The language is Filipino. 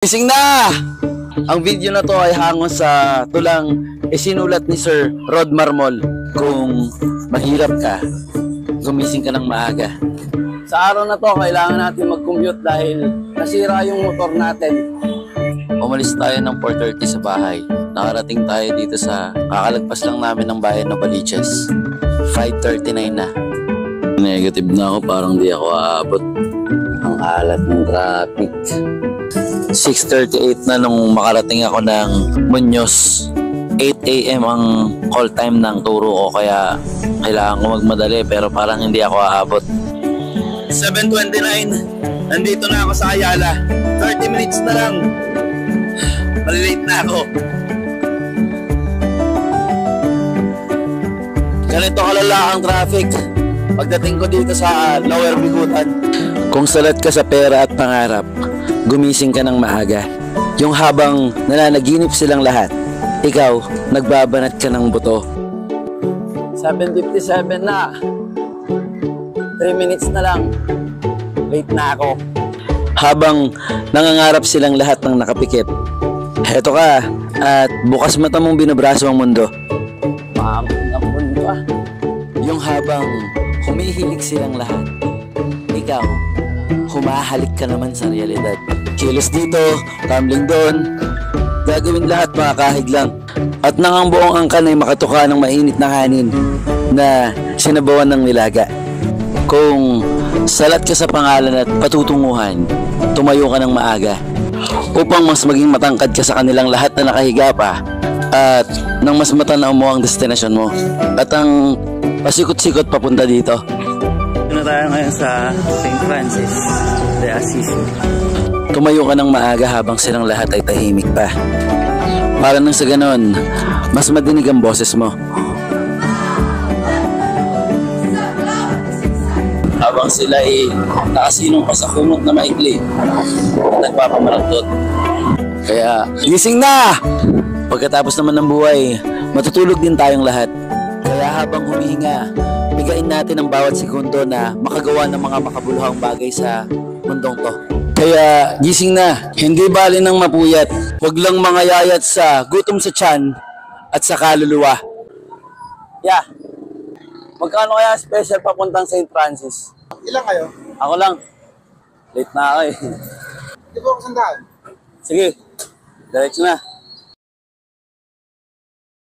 Gising na! Ang video na to ay hango sa tulang isinulat ni Sir Rod Marmol. Kung mahirap ka, gumising ka ng maaga. Sa araw na to, kailangan natin mag-commute dahil nasira yung motor natin. Umalis tayo ng 4:30 sa bahay. Nakarating tayo dito sa kakalagpas lang namin ng bayan ng Baliches. 5:39 na. Negative na ako, parang di ako aabot. Ang alat ng traffic. 6:38 na nung makarating ako ng Muñoz. 8 AM ang call time ng turo ko, kaya kailangan ko magmadali pero parang hindi ako aabot. 7:29, nandito na ako sa Ayala. 30 minutes na lang. Malilate na ako. Ganito kalala ang traffic pagdating ko dito sa Lower Bigutan. Kung salat ka sa pera at pangarap, gumising ka ng maaga. Yung habang nananaginip silang lahat, ikaw, nagbabanat ka ng buto. 7:57 na. 3 minutes na lang. Late na ako. Habang nangangarap silang lahat ng nakapikit, heto ka, at bukas mata mong binabraso ang mundo. Maamon ang mundo ah. Yung habang humihilig silang lahat, ikaw, humahalik ka naman sa realidad. Kilos dito, tumbling doon, gagawin lahat mga kahig lang. At nang ang buong angkan ay makatuka ng mainit na kanin na sinabawan ng nilaga. Kung salat ka sa pangalan at patutunguhan, tumayo ka ng maaga upang mas maging matangkad ka sa kanilang lahat na nakahiga pa at nang mas matanaw mo ang destinasyon mo at ang pasikot-sikot papunta dito. Na tayo ngayon sa St. Francis de Assisi. Tumayo ka ng maaga habang silang lahat ay tahimik pa. Para nang sa ganon, mas madinig ang boses mo. Habang sila ay nakasinong pa sa kumot na maikli, nagpapamalaktot. Kaya, gising na! Pagkatapos naman ng buhay, matutulog din tayong lahat. Kaya habang humihinga, bigain natin ang bawat segundo na makagawa ng mga makabuluhang bagay sa mundong to. Kaya gising na, hindi bali ng mapuyat. Huwag lang mangayayat sa gutom sa tiyan at sa kaluluwa. Yeah. Magkano kaya special papuntang St. Francis? Ilan kayo? Ako lang. Late na ako eh. Di ba ako sandaan? Sige, diretso na.